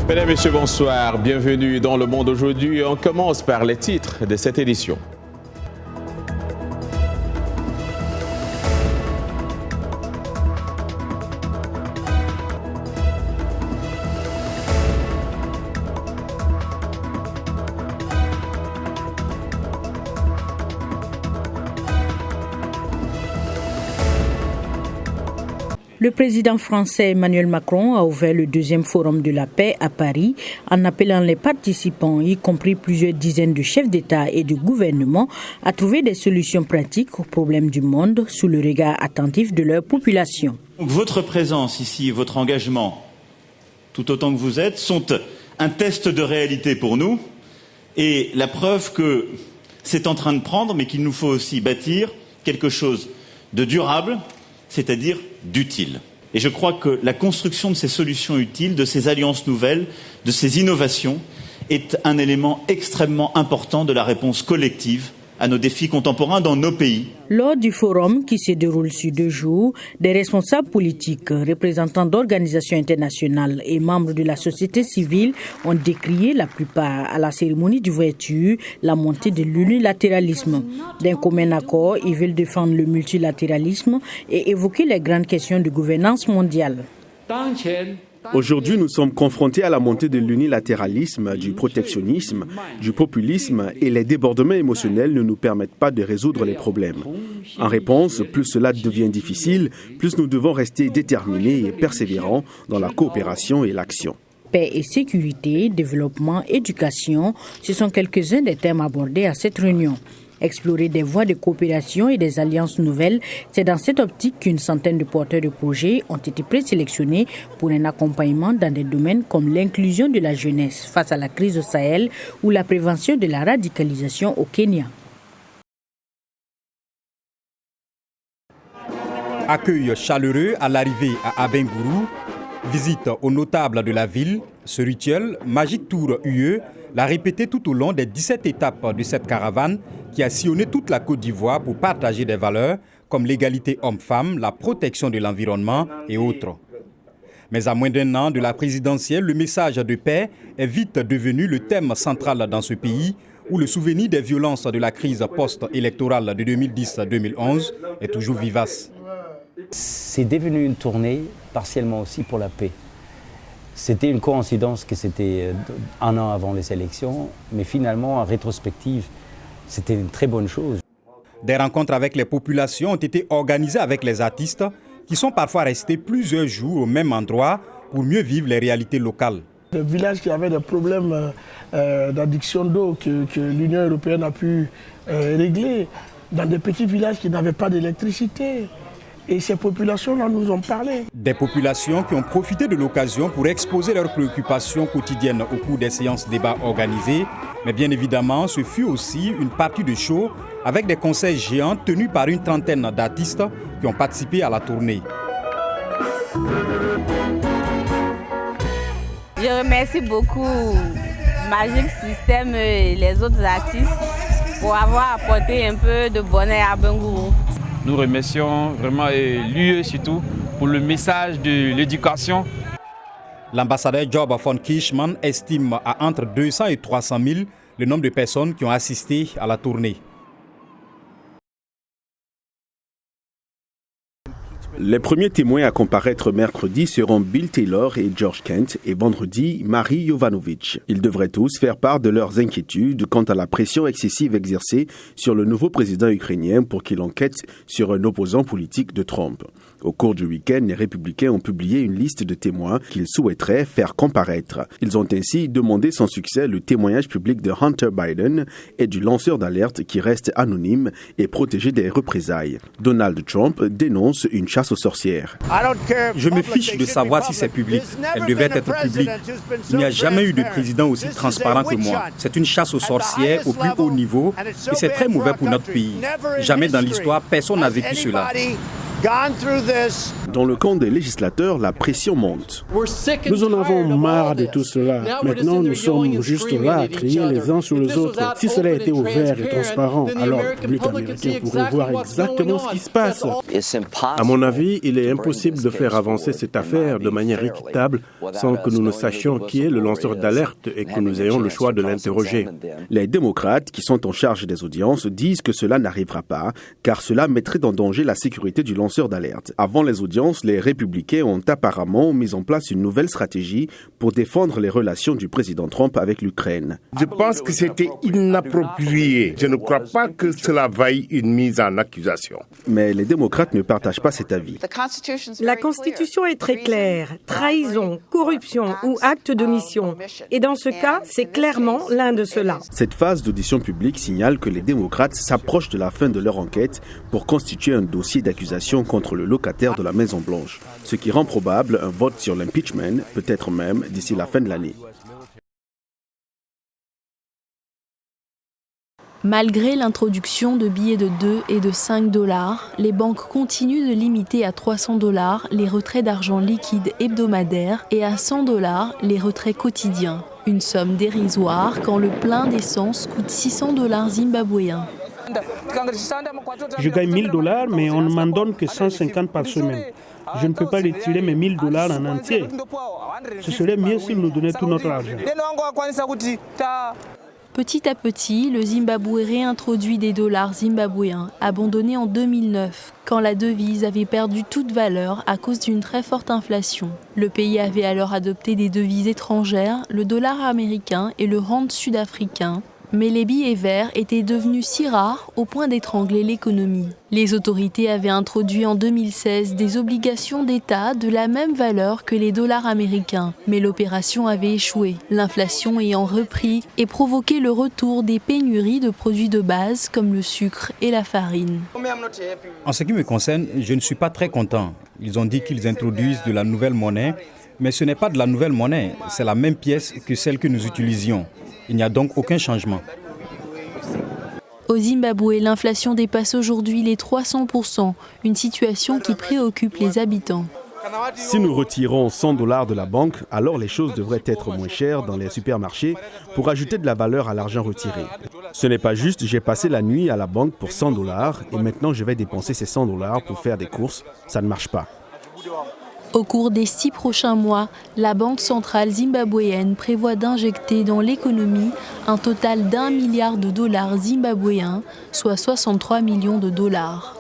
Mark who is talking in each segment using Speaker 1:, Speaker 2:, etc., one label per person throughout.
Speaker 1: Mesdames, Messieurs, bonsoir. Bienvenue dans Le Monde aujourd'hui. On commence par les titres de cette édition.
Speaker 2: Le président français Emmanuel Macron a ouvert le deuxième forum de la paix à Paris en appelant les participants, y compris plusieurs dizaines de chefs d'État et de gouvernement, à trouver des solutions pratiques aux problèmes du monde sous le regard attentif de leur population.
Speaker 3: Donc votre présence ici, votre engagement, tout autant que vous êtes, sont un test de réalité pour nous et la preuve que c'est en train de prendre, mais qu'il nous faut aussi bâtir quelque chose de durable, c'est-à-dire d'utile. Et je crois que la construction de ces solutions utiles, de ces alliances nouvelles, de ces innovations, est un élément extrêmement important de la réponse collective à nos défis contemporains dans nos pays.
Speaker 2: Lors du forum qui se déroule sur 2 jours, des responsables politiques, représentants d'organisations internationales et membres de la société civile ont décrié la plupart à la cérémonie d'ouverture la montée de l'unilatéralisme. D'un commun accord, ils veulent défendre le multilatéralisme et évoquer les grandes questions de gouvernance mondiale.
Speaker 4: Aujourd'hui, nous sommes confrontés à la montée de l'unilatéralisme, du protectionnisme, du populisme et les débordements émotionnels ne nous permettent pas de résoudre les problèmes. En réponse, plus cela devient difficile, plus nous devons rester déterminés et persévérants dans la coopération et l'action.
Speaker 2: Paix et sécurité, développement, éducation, ce sont quelques-uns des thèmes abordés à cette réunion. Explorer des voies de coopération et des alliances nouvelles, c'est dans cette optique qu'une centaine de porteurs de projets ont été présélectionnés pour un accompagnement dans des domaines comme l'inclusion de la jeunesse face à la crise au Sahel ou la prévention de la radicalisation au Kenya.
Speaker 5: Accueil chaleureux à l'arrivée à Abengourou, visite aux notables de la ville, ce rituel, Magic Tour UE, l'a répété tout au long des 17 étapes de cette caravane qui a sillonné toute la Côte d'Ivoire pour partager des valeurs comme l'égalité homme-femme, la protection de l'environnement et autres. Mais à moins d'1 an de la présidentielle, le message de paix est vite devenu le thème central dans ce pays où le souvenir des violences de la crise post-électorale de 2010-2011 est toujours vivace.
Speaker 6: C'est devenu une tournée partiellement aussi pour la paix. C'était une coïncidence que c'était 1 an avant les élections, mais finalement, en rétrospective, c'était une très bonne chose.
Speaker 5: Des rencontres avec les populations ont été organisées avec les artistes qui sont parfois restés plusieurs jours au même endroit pour mieux vivre les réalités locales.
Speaker 7: Des villages qui avaient des problèmes d'addiction d'eau que l'Union européenne a pu régler, dans des petits villages qui n'avaient pas d'électricité. Et ces populations-là nous ont parlé.
Speaker 5: Des populations qui ont profité de l'occasion pour exposer leurs préoccupations quotidiennes au cours des séances débats organisées. Mais bien évidemment, ce fut aussi une partie de show avec des concerts géants tenus par une trentaine d'artistes qui ont participé à la tournée.
Speaker 8: Je remercie beaucoup Magic System et les autres artistes pour avoir apporté un peu de bonheur à Abengourou.
Speaker 9: Nous remercions vraiment l'UE surtout pour le message de l'éducation.
Speaker 5: L'ambassadeur Job von Kirchmann estime à entre 200 et 300 000 le nombre de personnes qui ont assisté à la tournée.
Speaker 4: Les premiers témoins à comparaître mercredi seront Bill Taylor et George Kent et vendredi, Marie Jovanovic. Ils devraient tous faire part de leurs inquiétudes quant à la pression excessive exercée sur le nouveau président ukrainien pour qu'il enquête sur un opposant politique de Trump. Au cours du week-end, les républicains ont publié une liste de témoins qu'ils souhaiteraient faire comparaître. Ils ont ainsi demandé sans succès le témoignage public de Hunter Biden et du lanceur d'alerte qui reste anonyme et protégé des représailles. Donald Trump dénonce une chasse aux sorcières.
Speaker 5: Je me fiche de savoir si c'est public. Elle devait être publique. Il n'y a jamais eu de président aussi transparent que moi. C'est une chasse aux sorcières au plus haut niveau et c'est très mauvais pour notre pays. Jamais dans l'histoire, personne n'a vécu cela.
Speaker 4: Dans le camp des législateurs, la pression monte.
Speaker 10: Nous en avons marre de tout cela. Maintenant, nous sommes juste là à crier les uns sur les autres. Si cela était ouvert et transparent, alors le public américain pourrait voir exactement ce qui se passe.
Speaker 11: À mon avis, il est impossible de faire avancer cette affaire de manière équitable sans que nous ne sachions qui est le lanceur d'alerte et que nous ayons le choix de l'interroger.
Speaker 4: Les démocrates, qui sont en charge des audiences, disent que cela n'arrivera pas, car cela mettrait en danger la sécurité du lanceur d'alerte. Avant les audiences, les républicains ont apparemment mis en place une nouvelle stratégie pour défendre les relations du président Trump avec l'Ukraine.
Speaker 12: Je pense que c'était inapproprié. Je ne crois pas que cela vaille une mise en accusation.
Speaker 4: Mais les démocrates ne partagent pas cet avis.
Speaker 13: La Constitution est très claire. Trahison, corruption ou acte d'omission. Et dans ce cas, c'est clairement l'un de ceux-là.
Speaker 4: Cette phase d'audition publique signale que les démocrates s'approchent de la fin de leur enquête pour constituer un dossier d'accusation contre le locataire de la Maison-Blanche, ce qui rend probable un vote sur l'impeachment, peut-être même d'ici la fin de l'année.
Speaker 14: Malgré l'introduction de billets de 2 et de 5 $, les banques continuent de limiter à 300 $ les retraits d'argent liquide hebdomadaires et à 100 $ les retraits quotidiens. Une somme dérisoire quand le plein d'essence coûte 600 $ zimbabwéens.
Speaker 10: Je gagne 1 000 $, mais on ne m'en donne que 150 par semaine. Je ne peux pas retirer mes 1 000 $ en entier. Ce serait mieux s'ils nous donnaient tout notre argent.
Speaker 14: Petit à petit, le Zimbabwe réintroduit des dollars zimbabwéens, abandonnés en 2009, quand la devise avait perdu toute valeur à cause d'une très forte inflation. Le pays avait alors adopté des devises étrangères, le dollar américain et le rand sud-africain. Mais les billets verts étaient devenus si rares au point d'étrangler l'économie. Les autorités avaient introduit en 2016 des obligations d'État de la même valeur que les dollars américains. Mais l'opération avait échoué, l'inflation ayant repris et provoqué le retour des pénuries de produits de base comme le sucre et la farine.
Speaker 5: En ce qui me concerne, je ne suis pas très content. Ils ont dit qu'ils introduisent de la nouvelle monnaie, mais ce n'est pas de la nouvelle monnaie, c'est la même pièce que celle que nous utilisions. Il n'y a donc aucun changement.
Speaker 14: Au Zimbabwe, l'inflation dépasse aujourd'hui les 300%, une situation qui préoccupe les habitants.
Speaker 4: Si nous retirons 100 $ de la banque, alors les choses devraient être moins chères dans les supermarchés pour ajouter de la valeur à l'argent retiré. Ce n'est pas juste, j'ai passé la nuit à la banque pour 100 $ et maintenant je vais dépenser ces 100 $ pour faire des courses. Ça ne marche pas.
Speaker 14: Au cours des 6 prochains mois, la Banque centrale zimbabwéenne prévoit d'injecter dans l'économie un total d'1 milliard de dollars zimbabwéens, soit 63 millions de dollars.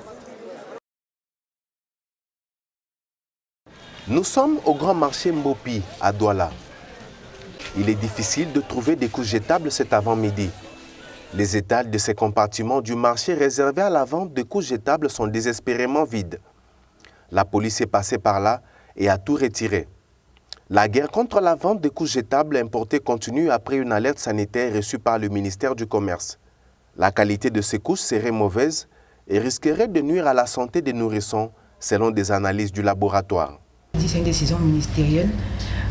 Speaker 15: Nous sommes au grand marché Mbopi, à Douala. Il est difficile de trouver des couches jetables cet avant-midi. Les étals de ces compartiments du marché réservés à la vente de couches jetables sont désespérément vides. La police est passée par là et a tout retiré. La guerre contre la vente de couches jetables importées continue après une alerte sanitaire reçue par le ministère du Commerce. La qualité de ces couches serait mauvaise et risquerait de nuire à la santé des nourrissons, selon des analyses du laboratoire.
Speaker 16: C'est une décision ministérielle.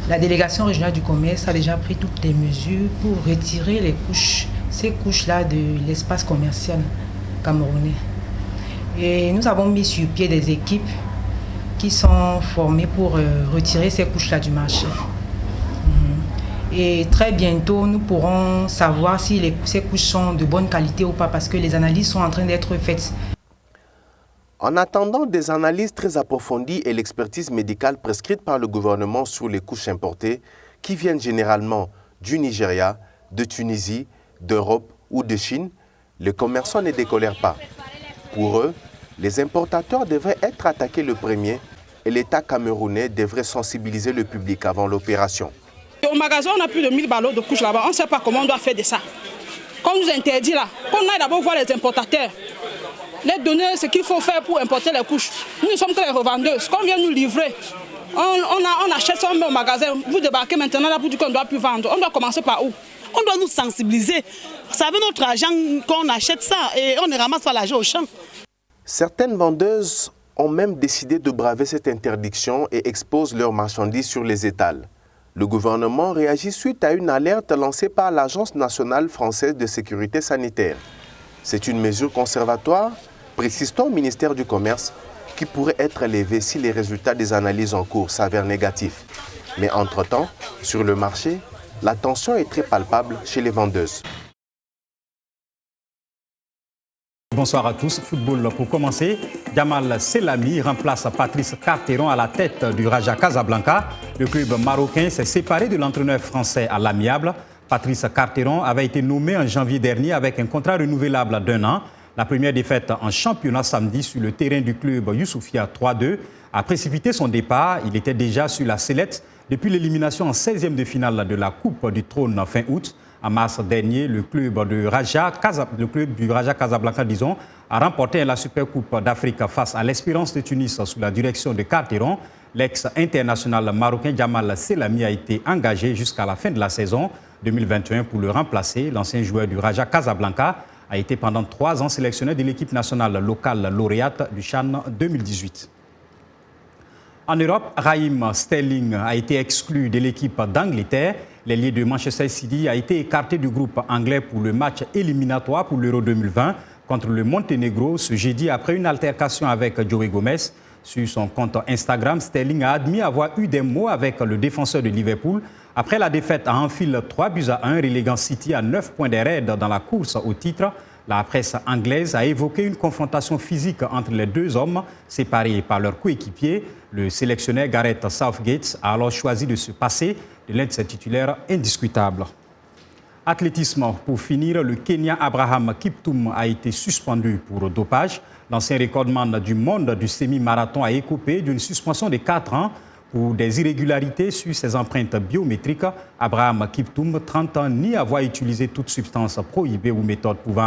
Speaker 16: La délégation régionale du commerce a déjà pris toutes les mesures pour retirer les couches, ces couches-là de l'espace commercial camerounais. Et nous avons mis sur pied des équipes qui sont formés pour retirer ces couches-là du marché. Et très bientôt, nous pourrons savoir si ces couches sont de bonne qualité ou pas, parce que les analyses sont en train d'être faites.
Speaker 15: En attendant des analyses très approfondies et l'expertise médicale prescrite par le gouvernement sur les couches importées, qui viennent généralement du Nigeria, de Tunisie, d'Europe ou de Chine, les commerçants ne décolèrent pas. Pour eux, les importateurs devraient être attaqués le premier et l'État camerounais devrait sensibiliser le public avant l'opération.
Speaker 17: Au magasin, on a plus de 1000 ballots de couches là-bas. On ne sait pas comment on doit faire de ça. Qu'on nous interdit là, qu'on aille d'abord voir les importateurs, les donner ce qu'il faut faire pour importer les couches. Nous ne sommes que les revendeuses. Quand on vient nous livrer, on achète ça, on met au magasin. Vous débarquez maintenant là pour dire qu'on ne doit plus vendre. On doit commencer par où? On doit nous sensibiliser. C'est avec notre argent qu'on achète ça et on ne ramasse pas l'argent au champ.
Speaker 15: Certaines vendeuses ont même décidé de braver cette interdiction et exposent leurs marchandises sur les étals. Le gouvernement réagit suite à une alerte lancée par l'Agence nationale française de sécurité sanitaire. C'est une mesure conservatoire, précise-t-on au ministère du Commerce, qui pourrait être levé si les résultats des analyses en cours s'avèrent négatifs. Mais entre-temps, sur le marché, la tension est très palpable chez les vendeuses.
Speaker 5: Bonsoir à tous. Football pour commencer. Jamal Selami remplace Patrice Carteron à la tête du Raja Casablanca. Le club marocain s'est séparé de l'entraîneur français à l'amiable. Patrice Carteron avait été nommé en janvier dernier avec un contrat renouvelable d'1 an. La première défaite en championnat samedi sur le terrain du club Youssoufia 3-2 a précipité son départ. Il était déjà sur la sellette depuis l'élimination en 16e de finale de la Coupe du Trône fin août. En mars dernier, le club du Raja Casablanca, a remporté la Supercoupe d'Afrique face à l'Espérance de Tunis sous la direction de Carteron. L'ex-international marocain Jamal Selami a été engagé jusqu'à la fin de la saison 2021 pour le remplacer. L'ancien joueur du Raja Casablanca a été pendant 3 ans sélectionneur de l'équipe nationale locale lauréate du CHAN 2018. En Europe, Raheem Sterling a été exclu de l'équipe d'Angleterre. L'ailier de Manchester City a été écarté du groupe anglais pour le match éliminatoire pour l'Euro 2020 contre le Monténégro ce jeudi après une altercation avec Joey Gomez. Sur son compte Instagram, Sterling a admis avoir eu des mots avec le défenseur de Liverpool après la défaite à Anfield 3-1, reléguant City à 9 points de raid dans la course au titre. La presse anglaise a évoqué une confrontation physique entre les deux hommes séparés par leurs coéquipiers. Le sélectionneur Gareth Southgate a alors choisi de se passer de l'un de ses titulaires indiscutables. Athlétisme, pour finir, le Kenyan Abraham Kiptum a été suspendu pour dopage. L'ancien recordman du monde du semi-marathon a écopé d'une suspension de 4 ans pour des irrégularités sur ses empreintes biométriques. Abraham Kiptum, 30 ans, nie avoir utilisé toute substance prohibée ou méthode pouvant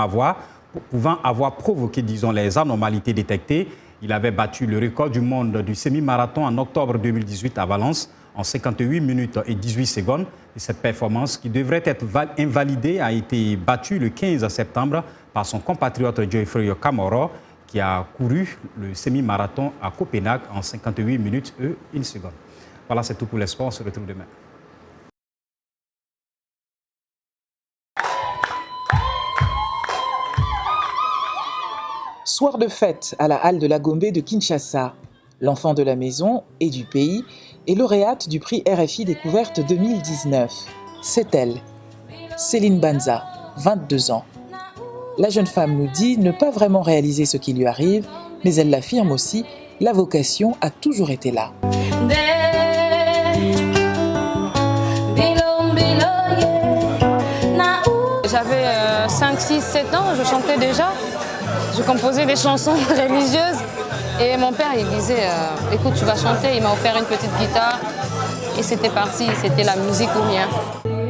Speaker 5: avoir provoqué, les anomalies détectées. Il avait battu le record du monde du semi-marathon en octobre 2018 à Valence en 58 minutes et 18 secondes. Et cette performance, qui devrait être invalidée, a été battue le 15 septembre par son compatriote Geoffrey Kamara, qui a couru le semi-marathon à Copenhague en 58 minutes et 1 seconde. Voilà, c'est tout pour les sports. On se retrouve demain.
Speaker 18: Soir de fête à la halle de la Gombe de Kinshasa. L'enfant de la maison et du pays est lauréate du prix RFI Découverte 2019. C'est elle, Céline Banza, 22 ans. La jeune femme nous dit ne pas vraiment réaliser ce qui lui arrive, mais elle l'affirme aussi, la vocation a toujours été là.
Speaker 19: J'avais 5, 6, 7 ans, je chantais déjà. Je composais des chansons religieuses et mon père il disait écoute, tu vas chanter. Il m'a offert une petite guitare et c'était parti, c'était la musique ou rien.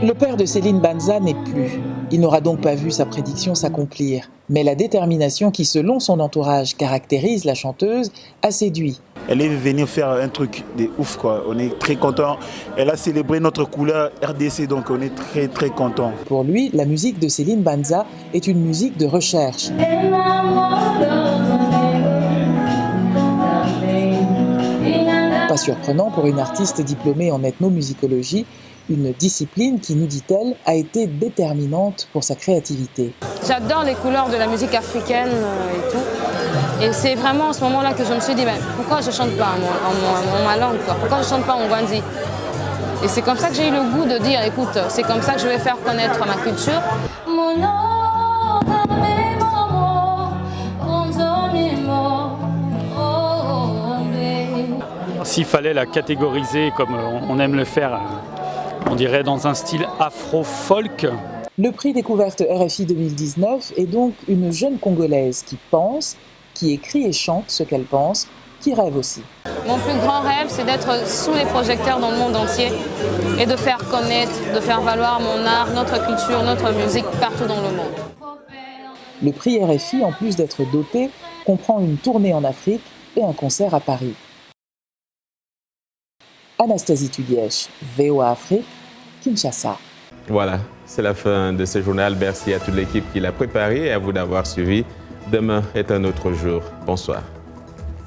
Speaker 18: Le père de Céline Banza n'est plus. Il n'aura donc pas vu sa prédiction s'accomplir. Mais la détermination qui, selon son entourage, caractérise la chanteuse, a séduit.
Speaker 20: Elle est venue faire un truc de ouf, quoi. On est très contents. Elle a célébré notre couleur RDC, donc on est très très contents.
Speaker 18: Pour lui, la musique de Céline Banza est une musique de recherche. Pas surprenant pour une artiste diplômée en ethnomusicologie, une discipline qui, nous dit-elle, a été déterminante pour sa créativité.
Speaker 19: J'adore les couleurs de la musique africaine et tout. Et c'est vraiment à ce moment-là que je me suis dit, mais pourquoi je ne chante pas en ma langue, quoi? Pourquoi je ne chante pas en Gwanzi? Et c'est comme ça que j'ai eu le goût de dire, écoute, c'est comme ça que je vais faire connaître ma culture.
Speaker 21: S'il fallait la catégoriser comme on aime le faire, on dirait dans un style afro-folk.
Speaker 18: Le prix Découverte RFI 2019 est donc une jeune Congolaise qui pense, qui écrit et chante ce qu'elle pense, qui rêve aussi.
Speaker 19: Mon plus grand rêve, c'est d'être sous les projecteurs dans le monde entier et de faire connaître, de faire valoir mon art, notre culture, notre musique partout dans le monde.
Speaker 18: Le prix RFI, en plus d'être doté, comprend une tournée en Afrique et un concert à Paris. Anastasie Tudièche, VOA Afrique, Kinshasa.
Speaker 1: Voilà, c'est la fin de ce journal. Merci à toute l'équipe qui l'a préparé et à vous d'avoir suivi. Demain est un autre jour. Bonsoir.